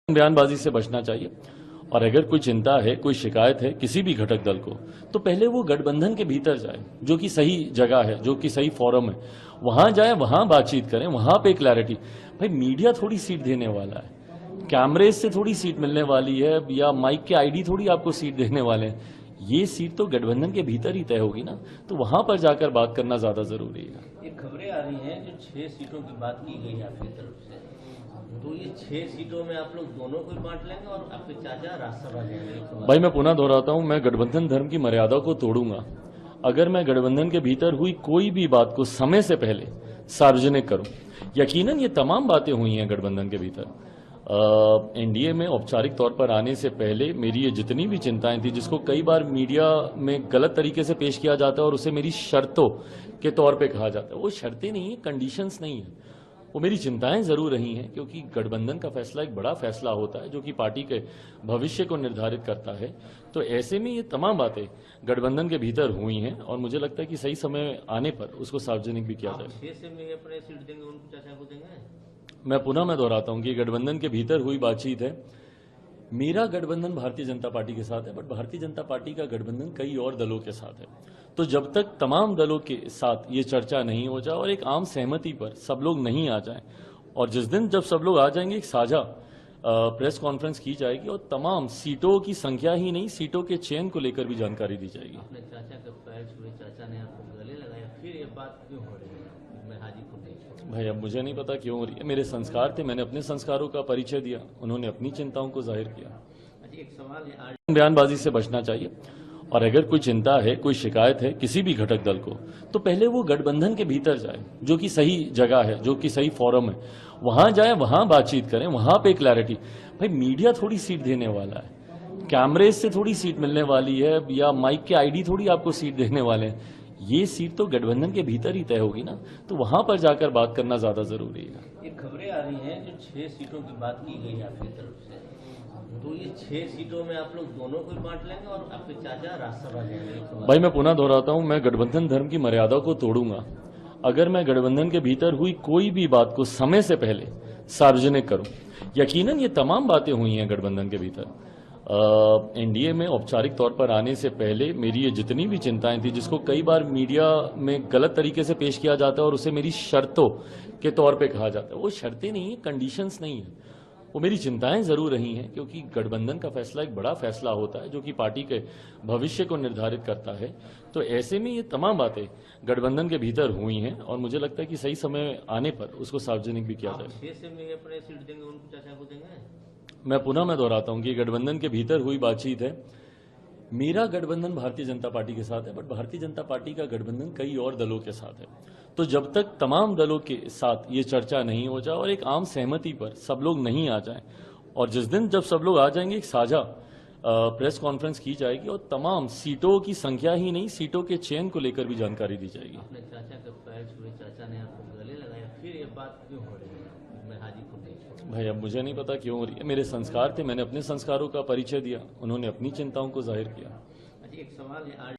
बयानबाजी से बचना चाहिए। और अगर कोई चिंता है, कोई शिकायत है किसी भी घटक दल को, तो पहले वो गठबंधन के भीतर जाए, जो कि सही जगह है, जो कि सही फोरम है, वहां जाए, वहां बातचीत करें, वहां पे क्लैरिटी। भाई मीडिया थोड़ी सीट देने वाला है, कैमरे से थोड़ी सीट मिलने वाली है, या माइक के आईडी थोड़ी आपको सीट देने वाले हैं। ये सीट तो गठबंधन के भीतर ही तय होगी ना, तो वहां पर जाकर बात करना ज्यादा जरूरी है। ये खबरें आ रही हैं जो 6 सीटों की बात की गई है आपकी तरफ से, तो ये 6 सीटों में आप लोग दोनों को बांट लेंगे और आपके चाचा राज्यसभा जाएंगे? भाई मैं पुनः दोहराता हूं, मैं गठबंधन धर्म की मर्यादा को तोड़ूंगा अगर मैं गठबंधन के भीतर हुई कोई भी बात को समय से पहले सार्वजनिक करूं। यकीनन ये तमाम बातें हुई हैं गठबंधन के भीतर। एनडीए में औपचारिक तौर पर आने से पहले मेरी ये जितनी भी चिंताएं थी, जिसको कई बार मीडिया में गलत तरीके से पेश किया जाता है और उसे मेरी शर्तों के तौर पे कहा जाता है, वो शर्तें नहीं है, कंडीशंस नहीं है, वो मेरी चिंताएं जरूर रही हैं। क्योंकि गठबंधन का फैसला एक बड़ा फैसला होता है जो कि पार्टी के भविष्य को निर्धारित करता है। तो ऐसे में ये तमाम बातें गठबंधन के भीतर हुई हैं और मुझे लगता है कि सही समय आने पर उसको सार्वजनिक भी किया जाएगा। 6 से में अपने सीट देंगे, उनको चाचा को देंगे? मैं दोहराता हूं कि गठबंधन के भीतर हुई बातचीत है। मेरा गठबंधन भारतीय जनता पार्टी के साथ है, बट भारतीय जनता पार्टी का गठबंधन कई और दलों के साथ है। तो जब तक तमाम दलों के साथ ये चर्चा नहीं हो जाए और एक आम सहमति पर सब लोग नहीं आ जाएं, और जिस दिन जब सब लोग आ जाएंगे एक साझा प्रेस कॉन्फ्रेंस की जाएगी और तमाम सीटों की संख्या ही नहीं, सीटों के चयन को लेकर भी जानकारी दी जाएगी। अपने चाचा का पैर छुए, चाचा ने आपको गले लगाया, फिर ये बात क्यों हो रही है? मैं हाजीपुर नहीं। भाई अब मुझे नहीं पता क्यों हो रही है, मेरे संस्कार थे, मैंने अपने संस्कारों का परिचय दिया, उन्होंने अपनी चिंताओं को जाहिर किया। अच्छा, एक सवाल है, बयानबाजी से बचना चाहिए। और अगर कोई चिंता है, कोई शिकायत है किसी भी घटक दल को, तो पहले वो गठबंधन के भीतर जाए, जो कि सही जगह है, जो कि सही फोरम है, वहां जाए, वहां बातचीत करें, वहां पे क्लैरिटी। भाई मीडिया थोड़ी सीट देने वाला है, कैमरे से थोड़ी सीट मिलने वाली है, या माइक के आईडी थोड़ी आपको सीट देने वाले हैं। ये सीट तो गठबंधन के भीतर ही तय होगी ना, तो वहां पर जाकर बात करना ज्यादा जरूरी है। ये खबरें आ रही हैं जो 6 सीटों की बात की गई है आपकी तरफ से, तो ये 6 सीटों में आप लोग दोनों को बांट लेंगे और आपके चाचा राज्यसभा जाएंगे? भाई मैं पुनः दोहराता हूं, मैं गठबंधन धर्म की मर्यादा को तोड़ूंगा अगर मैं गठबंधन के भीतर हुई कोई भी बात को समय से पहले सार्वजनिक करूं। यकीनन ये तमाम बातें हुई हैं गठबंधन के भीतर। एनडीए में औपचारिक तौर पर आने से पहले मेरी ये जितनी भी चिंताएं थी, जिसको कई बार मीडिया में गलत तरीके से पेश किया जाता है और उसे मेरी शर्तों के तौर पे कहा जाता है, वो शर्तें नहीं है, कंडीशंस नहीं है, वो मेरी चिंताएं जरूर रही हैं। क्योंकि गठबंधन का फैसला एक बड़ा फैसला होता है जो कि पार्टी के भविष्य को निर्धारित करता है। तो ऐसे में ये तमाम बातें गठबंधन के भीतर हुई हैं और मुझे लगता है कि सही समय आने पर उसको सार्वजनिक भी किया जाएगा। 6 से में अपने सीट देंगे, उनको चाचा को देंगे? मैं दोहराता हूं कि गठबंधन के भीतर हुई बातचीत है। मेरा गठबंधन भारतीय जनता पार्टी के साथ है, बट भारतीय जनता पार्टी का गठबंधन कई और दलों के साथ है। तो जब तक तमाम दलों के साथ ये चर्चा नहीं हो जाए और एक आम सहमति पर सब लोग नहीं आ जाएं, और जिस दिन जब सब लोग आ जाएंगे एक साझा प्रेस कॉन्फ्रेंस की जाएगी और तमाम सीटों की संख्या ही नहीं, सीटों के चयन को लेकर भी जानकारी दी जाएगी। अपने चाचा का पैर छुए, चाचा ने आपको गले लगाया, फिर ये बात क्यों हो रही है? मैं हाजीपुर नहीं। भाई अब मुझे नहीं पता क्यों हो रही है, मेरे संस्कार थे, मैंने अपने संस्कारों का परिचय दिया, उन्होंने अपनी चिंताओं को जाहिर किया। अच्छा, एक सवाल है,